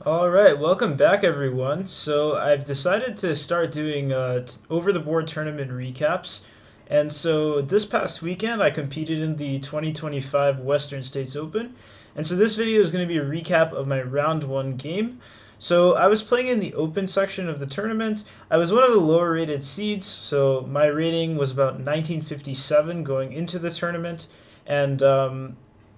All right, welcome back, everyone. So I've decided to start doing over-the-board tournament recaps. And so this past weekend, I competed in the 2025 Western States Open. And so this video is going to be a recap of my round one game. So I was playing in the open section of the tournament. I was one of the lower rated seeds, so my rating was about 1957 going into the tournament. And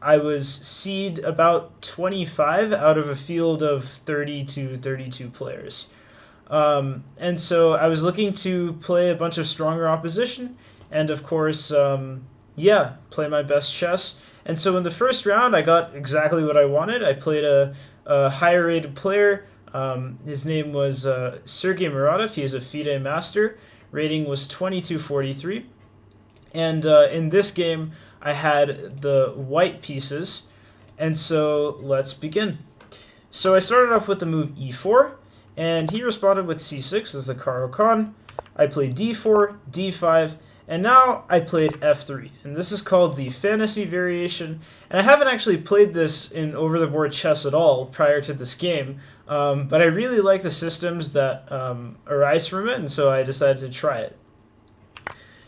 I was seed about 25 out of a field of 30 to 32 players. And so I was looking to play a bunch of stronger opposition and, of course, yeah, play my best chess. And so in the first round, I got exactly what I wanted. I played a higher rated player. His name was Sergey Muratov. He is a FIDE master. Rating was 2243. And in this game, I had the white pieces. And so let's begin. So I started off with the move e4, and he responded with c6 as the Caro-Kann. I played d4, d5, and now I played f3. And this is called the fantasy variation. And I haven't actually played this in over-the-board chess at all prior to this game, but I really like the systems that arise from it, and so I decided to try it.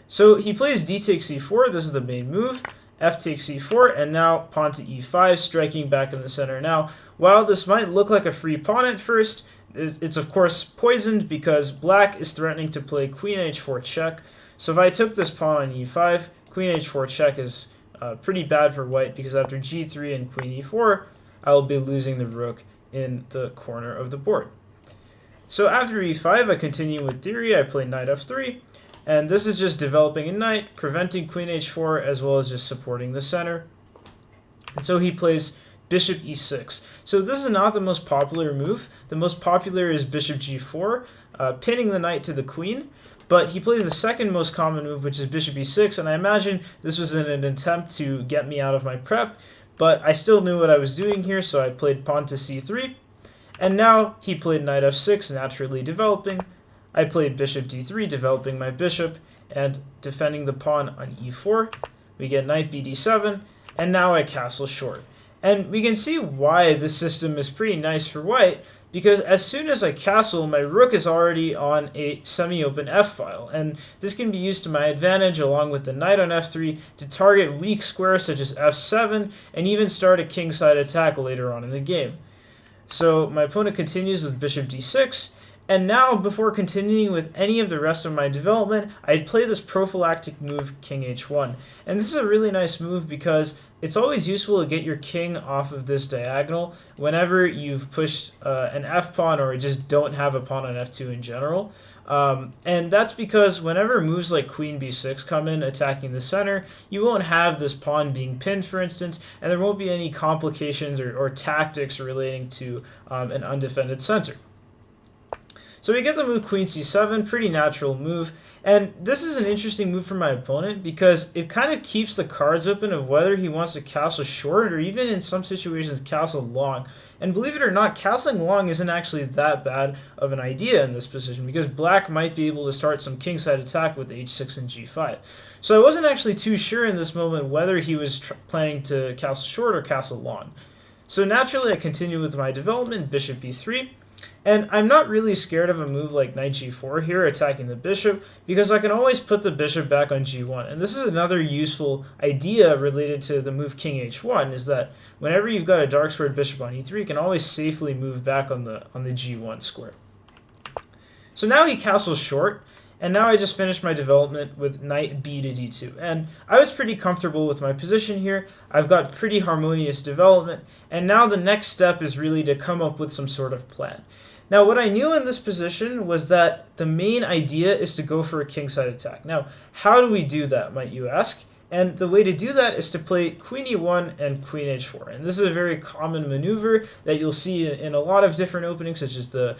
So he plays d takes e4, this is the main move, f takes e4, and now pawn to e5, striking back in the center. Now, while this might look like a free pawn at first, it's of course poisoned because black is threatening to play queen h4 check. So if I took this pawn on e5, queen h4 check is pretty bad for white because after g3 and queen e4, I will be losing the rook in the corner of the board. So after e5, I continue with theory. I play knight f3. And this is just developing a knight, preventing queen h4, as well as just supporting the center. And so he plays bishop e6. So this is not the most popular move. The most popular is bishop g4, pinning the knight to the queen. But he plays the second most common move, which is bishop e6. And I imagine this was in an attempt to get me out of my prep. But I still knew what I was doing here, so I played pawn to c3. And now he played knight f6, naturally developing. I played bishop d3, developing my bishop and defending the pawn on e4. We get knight bd7, and now I castle short. And we can see why this system is pretty nice for white, because as soon as I castle, my rook is already on a semi-open f-file, and this can be used to my advantage along with the knight on f3 to target weak squares such as f7, and even start a kingside attack later on in the game. So my opponent continues with bishop d6, and now, before continuing with any of the rest of my development, I'd play this prophylactic move, king h1. And this is a really nice move because it's always useful to get your king off of this diagonal whenever you've pushed an f-pawn or just don't have a pawn on f2 in general. And that's because whenever moves like queen b6 come in attacking the center, you won't have this pawn being pinned, for instance, and there won't be any complications or tactics relating to an undefended center. So we get the move queen c7, pretty natural move, and this is an interesting move for my opponent because it kind of keeps the cards open of whether he wants to castle short or even in some situations castle long. And believe it or not, castling long isn't actually that bad of an idea in this position because black might be able to start some kingside attack with h6 and g5. So I wasn't actually too sure in this moment whether he was planning to castle short or castle long. So naturally I continue with my development, bishop b3. And I'm not really scared of a move like knight g4 here, attacking the bishop, because I can always put the bishop back on g1. And this is another useful idea related to the move king h1, is that whenever you've got a dark squared bishop on e3, you can always safely move back on the g1 square. So now he castles short, and now I just finished my development with knight b to d2. And I was pretty comfortable with my position here. I've got pretty harmonious development, and now the next step is really to come up with some sort of plan. Now, what I knew in this position was that the main idea is to go for a kingside attack. Now, how do we do that, might you ask? And the way to do that is to play queen e1 and queen h4. And this is a very common maneuver that you'll see in a lot of different openings, such as the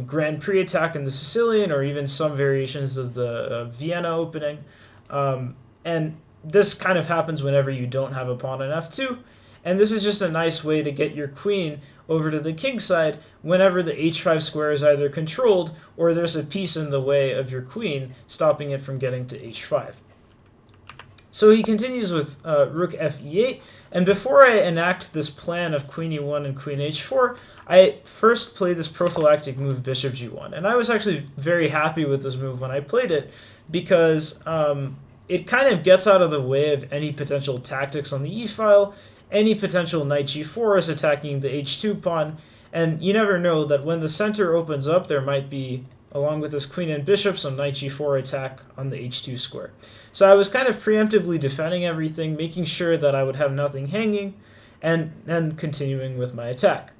Grand Prix attack in the Sicilian, or even some variations of the Vienna opening. And this kind of happens whenever you don't have a pawn on f2. And this is just a nice way to get your queen over to the king side whenever the h5 square is either controlled or there's a piece in the way of your queen stopping it from getting to h5. So he continues with rook f e8, and before I enact this plan of queen e1 and queen h4, I first play this prophylactic move bishop g1. And I was actually very happy with this move when I played it, because it kind of gets out of the way of any potential tactics on the e-file, any potential knight g4 is attacking the h2 pawn, and you never know that when the center opens up, there might be, along with this queen and bishop, some knight g4 attack on the h2 square. So I was kind of preemptively defending everything, making sure that I would have nothing hanging, and then continuing with my attack.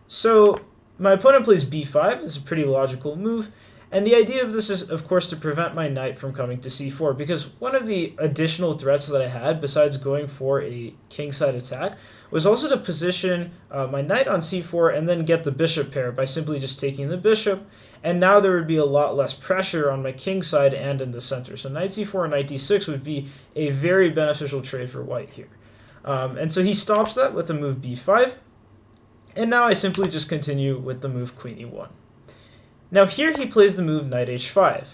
So my opponent plays b5. This is a pretty logical move. And the idea of this is, of course, to prevent my knight from coming to c4, because one of the additional threats that I had, besides going for a kingside attack, was also to position my knight on c4 and then get the bishop pair by simply just taking the bishop, and now there would be a lot less pressure on my kingside and in the center. So knight c4 and knight d6 would be a very beneficial trade for white here. And so he stops that with the move b5, and now I simply just continue with the move queen e1. Now here he plays the move knight h5.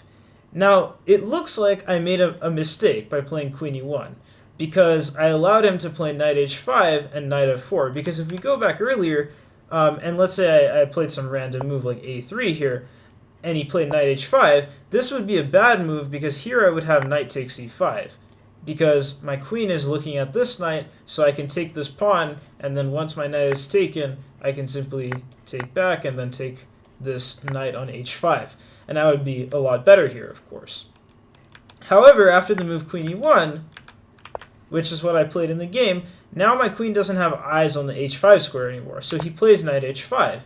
Now it looks like I made a mistake by playing queen e1, because I allowed him to play knight h5 and knight f4, because if we go back earlier, and let's say I played some random move like a3 here, and he played knight h5, this would be a bad move, because here I would have knight takes e5, because my queen is looking at this knight, so I can take this pawn, and then once my knight is taken, I can simply take back and then take this knight on h5, and that would be a lot better here, of course. However, after the move queen e1, which is what I played in the game, now my queen doesn't have eyes on the h5 square anymore, so he plays knight h5.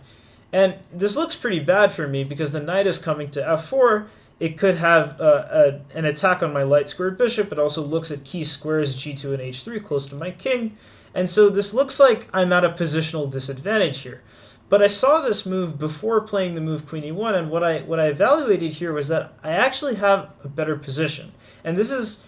And this looks pretty bad for me, because the knight is coming to f4. It could have an attack on my light squared bishop. It also looks at key squares g2 and h3 close to my king, and so this looks like I'm at a positional disadvantage here. But I saw this move before playing the move queen e1, and what I evaluated here was that I actually have a better position. And this is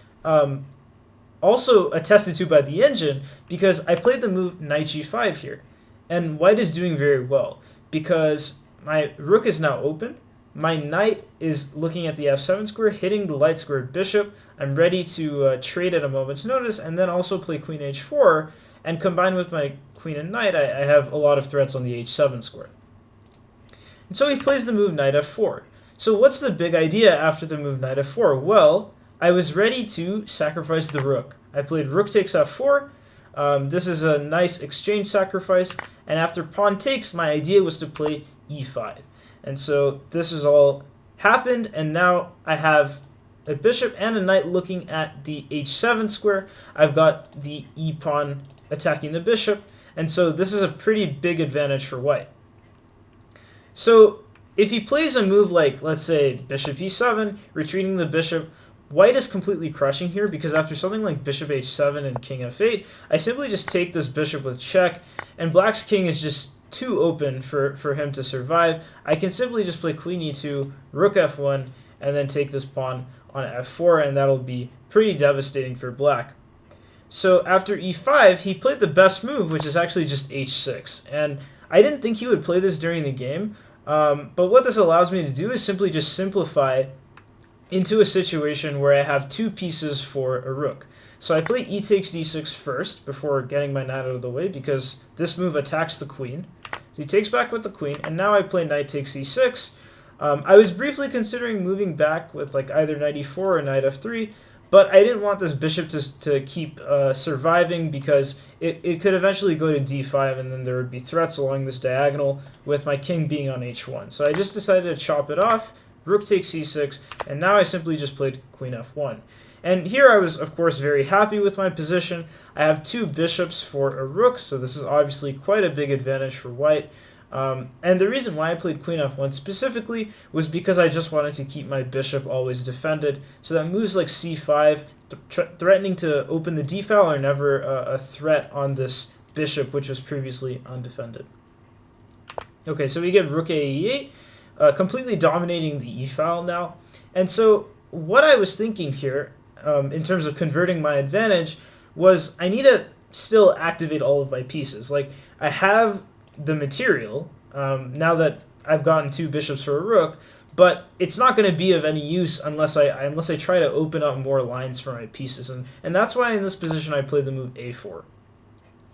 also attested to by the engine, because I played the move knight g5 here. And white is doing very well, because my rook is now open, my knight is looking at the f7 square, hitting the light squared bishop. I'm ready to trade at a moment's notice, and then also play queen h4, and combined with my queen and knight, I have a lot of threats on the h7 square. And so he plays the move knight f4. So what's the big idea after the move knight f4? Well, I was ready to sacrifice the rook. I played rook takes f4. This is a nice exchange sacrifice, and after pawn takes, my idea was to play e5. And so this has all happened, and now I have a bishop and a knight looking at the h7 square. I've got the e pawn attacking the bishop, and so this is a pretty big advantage for white. So if he plays a move like, let's say, bishop e7, retreating the bishop, white is completely crushing here, because after something like bishop h7 and king f8, I simply just take this bishop with check, and black's king is just too open for him to survive. I can simply just play queen e2, rook f1, and then take this pawn on f4, and that'll be pretty devastating for black. So after e5, he played the best move, which is actually just h6. And I didn't think he would play this during the game, but what this allows me to do is simply just simplify into a situation where I have two pieces for a rook. So I play e takes d6 first before getting my knight out of the way, because this move attacks the queen. So he takes back with the queen, and now I play knight takes e6. I was briefly considering moving back with like either knight e4 or knight f3, but I didn't want this bishop to keep surviving, because it could eventually go to d5, and then there would be threats along this diagonal with my king being on h1. So I just decided to chop it off, rook takes e6, and now I simply just played queen f1. And here I was, of course, very happy with my position. I have two bishops for a rook, so this is obviously quite a big advantage for white. And the reason why I played queen f1 specifically was because I just wanted to keep my bishop always defended, so that moves like c5, threatening to open the d-file, are never a threat on this bishop, which was previously undefended. Okay, so we get rook a e8, completely dominating the e-file now. And so what I was thinking here, in terms of converting my advantage, was I need to still activate all of my pieces. Like, I have the material, now that I've gotten two bishops for a rook, but it's not going to be of any use unless I try to open up more lines for my pieces, and that's why in this position I play the move a4.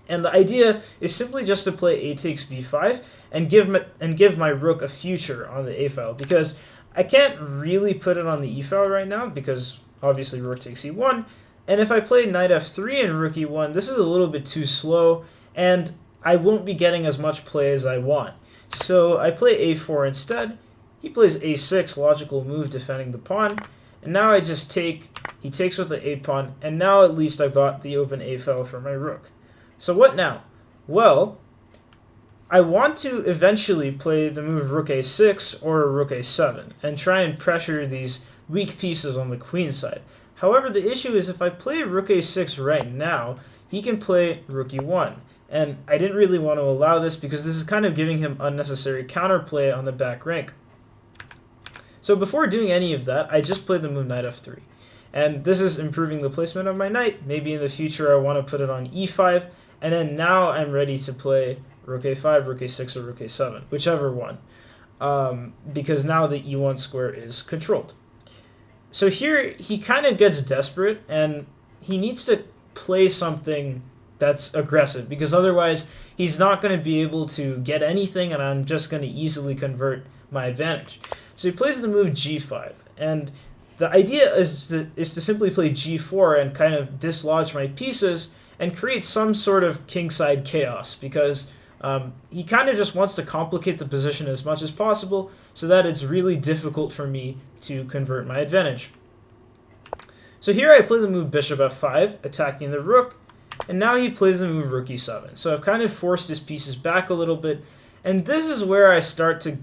And the idea is simply just to play a takes b5 and give my rook a future on the a file, because I can't really put it on the e file right now because obviously rook takes e1. And if I play knight f3 and rook e1, this is a little bit too slow, and I won't be getting as much play as I want. So I play a4 instead. He plays a6, logical move defending the pawn. And now I just take, he takes with the a pawn, and now at least I've got the open a file for my rook. So what now? Well, I want to eventually play the move rook a6 or rook a7 and try and pressure these weak pieces on the queen side. However, the issue is if I play rook a6 right now, he can play rook e1. And I didn't really want to allow this because this is kind of giving him unnecessary counterplay on the back rank. So before doing any of that, I just played the move knight f3. And this is improving the placement of my knight. Maybe in the future I want to put it on e5. And then now I'm ready to play rook a5, rook a6, or rook a7, whichever one. Because now the e1 square is controlled. So here he kind of gets desperate, and he needs to play something that's aggressive, because otherwise he's not going to be able to get anything, and I'm just going to easily convert my advantage. So he plays the move g5, and the idea is to simply play g4 and kind of dislodge my pieces and create some sort of kingside chaos, because he kind of just wants to complicate the position as much as possible so that it's really difficult for me to convert my advantage. So here I play the move bishop f5, attacking the rook, and now he plays the move rook e7. So I've kind of forced his pieces back a little bit, and this is where I start to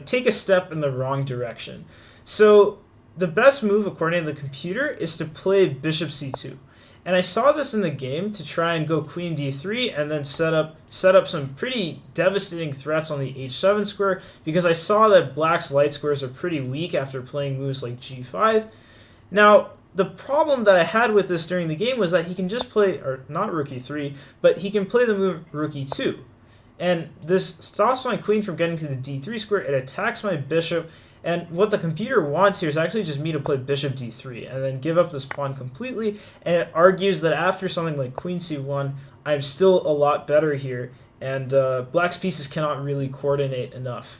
take a step in the wrong direction. So the best move according to the computer is to play bishop c2. And I saw this in the game to try and go queen d3 and then set up some pretty devastating threats on the h7 square, because I saw that black's light squares are pretty weak after playing moves like g5. Now, the problem that I had with this during the game was that he can just play, or not rook e3, but he can play the move rook e2. And this stops my queen from getting to the d3 square, it attacks my bishop, and what the computer wants here is actually just me to play bishop d3 and then give up this pawn completely, and it argues that after something like queen c1, I'm still a lot better here, and black's pieces cannot really coordinate enough.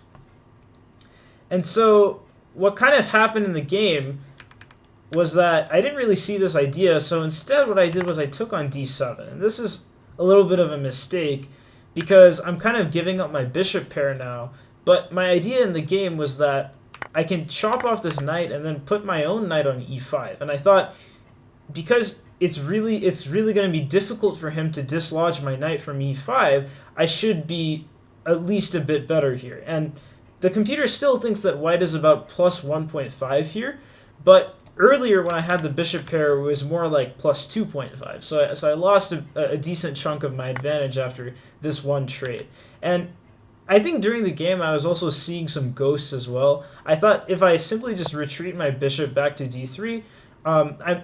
And so what kind of happened in the game was that I didn't really see this idea, so instead what I did was I took on d7, and this is a little bit of a mistake because I'm kind of giving up my bishop pair now, but my idea in the game was that I can chop off this knight and then put my own knight on e5. And I thought, because it's really going to be difficult for him to dislodge my knight from e5, I should be at least a bit better here. And the computer still thinks that white is about plus 1.5 here, but earlier when I had the bishop pair, it was more like plus 2.5. So I lost a decent chunk of my advantage after this one trade. And I think during the game I was also seeing some ghosts as well. I thought if I simply just retreat my bishop back to d3,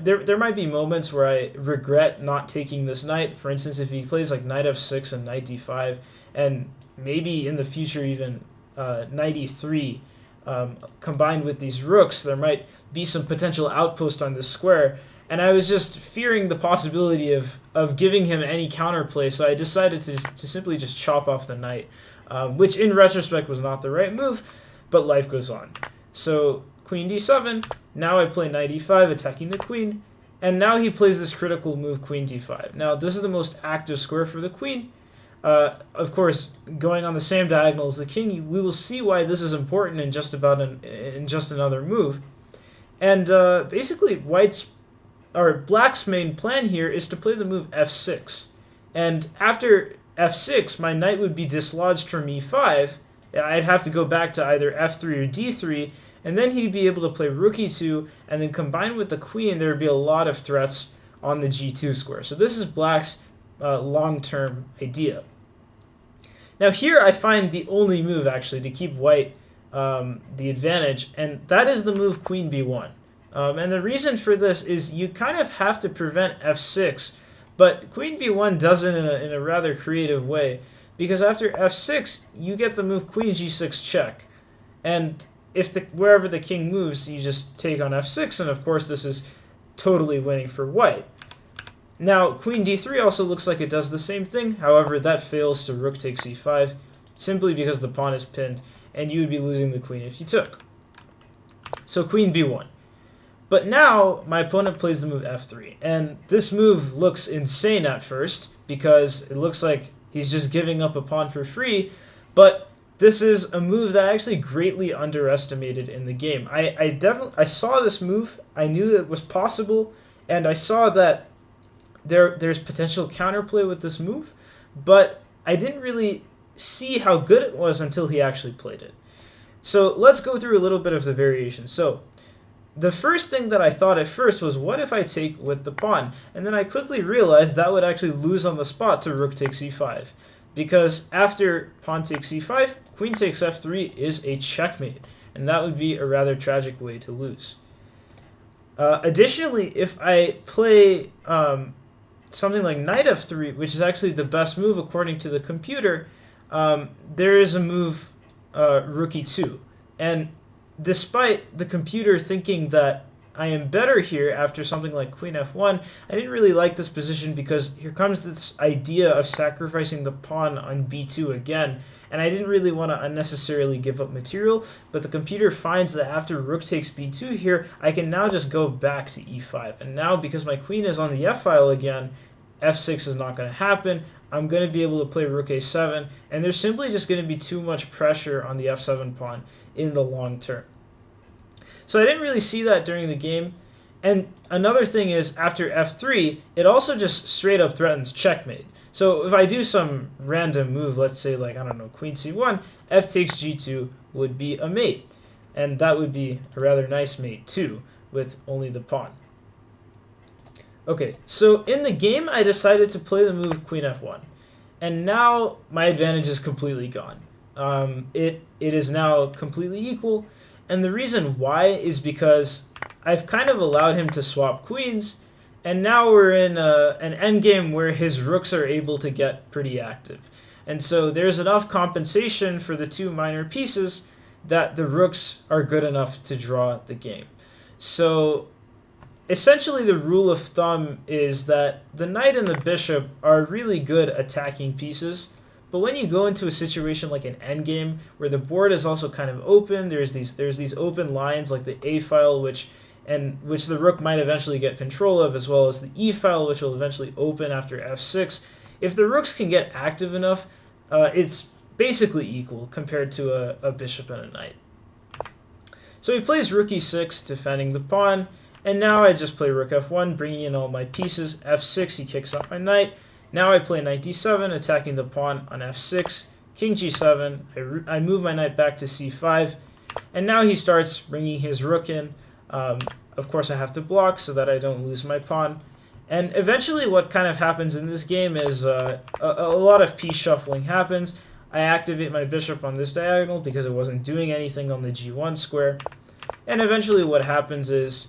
there might be moments where I regret not taking this knight. For instance, if he plays like knight f6 and knight d5, and maybe in the future even knight e3, combined with these rooks, there might be some potential outpost on this square. And I was just fearing the possibility of giving him any counterplay, so I decided to simply just chop off the knight. Which in retrospect was not the right move, but life goes on. So queen d7, now I play knight e5 attacking the queen, and now he plays this critical move queen d5. Now this is the most active square for the queen. Of course, going on the same diagonal as the king, we will see why this is important in just another move. And basically black's main plan here is to play the move f6. And after f6, my knight would be dislodged from e5. I'd have to go back to either f3 or d3, and then he'd be able to play rook e2, and then combined with the queen, there would be a lot of threats on the g2 square. So this is black's long-term idea. Now here I find the only move actually to keep white the advantage, and that is the move queen b1. And the reason for this is you kind of have to prevent f6, but queen b1 does it in a rather creative way, because after f6, you get the move queen g6 check. And if wherever the king moves, you just take on f6, and of course this is totally winning for white. Now, queen d3 also looks like it does the same thing. However, that fails to rook takes e5, simply because the pawn is pinned, and you would be losing the queen if you took. So queen b1. But now, my opponent plays the move f3, and this move looks insane at first, because it looks like he's just giving up a pawn for free, but this is a move that I actually greatly underestimated in the game. I saw this move, I knew it was possible, and I saw that there's potential counterplay with this move, but I didn't really see how good it was until he actually played it. So let's go through a little bit of the variation. So the first thing that I thought at first was, what if I take with the pawn? And then I quickly realized that would actually lose on the spot to rook takes e5. Because after pawn takes e5, queen takes f3 is a checkmate. And that would be a rather tragic way to lose. Additionally, if I play something like knight f3, which is actually the best move according to the computer, there is a move rook e2. And despite the computer thinking that I am better here after something like queen f1, I didn't really like this position because here comes this idea of sacrificing the pawn on b2 again, and I didn't really want to unnecessarily give up material, but the computer finds that after rook takes b2 here, I can now just go back to e5, and now because my queen is on the f-file again, f6 is not going to happen. I'm going to be able to play rook a7, and there's simply just going to be too much pressure on the f7 pawn in the long term. So I didn't really see that during the game. And another thing is, after f3, it also just straight up threatens checkmate. So if I do some random move, let's say like, I don't know, queen c1, f takes g2 would be a mate. And that would be a rather nice mate too, with only the pawn. Okay, so in the game, I decided to play the move queen f1. And now my advantage is completely gone. It is now completely equal. And the reason why is because I've kind of allowed him to swap queens, and now we're in an endgame where his rooks are able to get pretty active. And so there's enough compensation for the two minor pieces that the rooks are good enough to draw the game. So essentially the rule of thumb is that the knight and the bishop are really good attacking pieces, but when you go into a situation like an endgame where the board is also kind of open, there's these open lines like the a file, which the rook might eventually get control of, as well as the e file, which will eventually open after f6. If the rooks can get active enough, it's basically equal compared to a bishop and a knight. So he plays rook e6, defending the pawn, and now I just play rook f1, bringing in all my pieces. f6, he kicks off my knight. Now I play knight d7, attacking the pawn on f6, king g7, I move my knight back to c5, and now he starts bringing his rook in. Of course I have to block so that I don't lose my pawn. And eventually what kind of happens in this game is a lot of piece shuffling happens. I activate my bishop on this diagonal because it wasn't doing anything on the g1 square. And eventually what happens is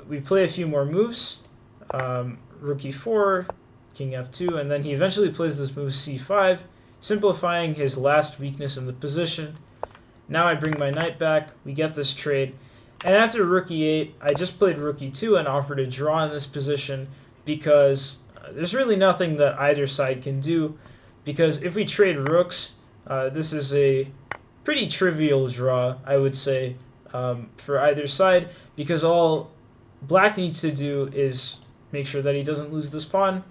we play a few more moves, rook e4, king f2, and then he eventually plays this move c5, simplifying his last weakness in the position. Now I bring my knight back, we get this trade, and after rook e8, I just played rook e2 and offered a draw in this position because there's really nothing that either side can do, because if we trade rooks, this is a pretty trivial draw, I would say, for either side, because all black needs to do is make sure that he doesn't lose this pawn,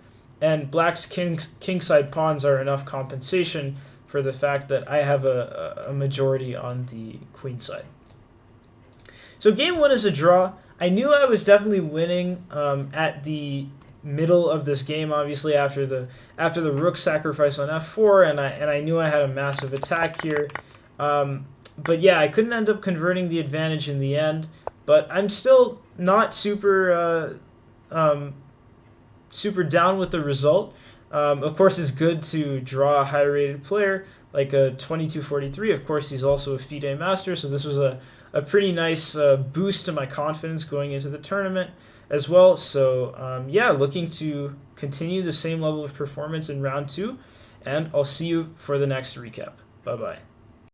and black's kingside pawns are enough compensation for the fact that I have a majority on the queen side. So game one is a draw. I knew I was definitely winning at the middle of this game, obviously after the rook sacrifice on f4, and I knew I had a massive attack here. But yeah, I couldn't end up converting the advantage in the end, but I'm still not super down with the result. Of course, it's good to draw a high-rated player, like a 2243. Of course, he's also a FIDE master, so this was a pretty nice boost to my confidence going into the tournament as well. So yeah, looking to continue the same level of performance in round two, and I'll see you for the next recap. Bye-bye.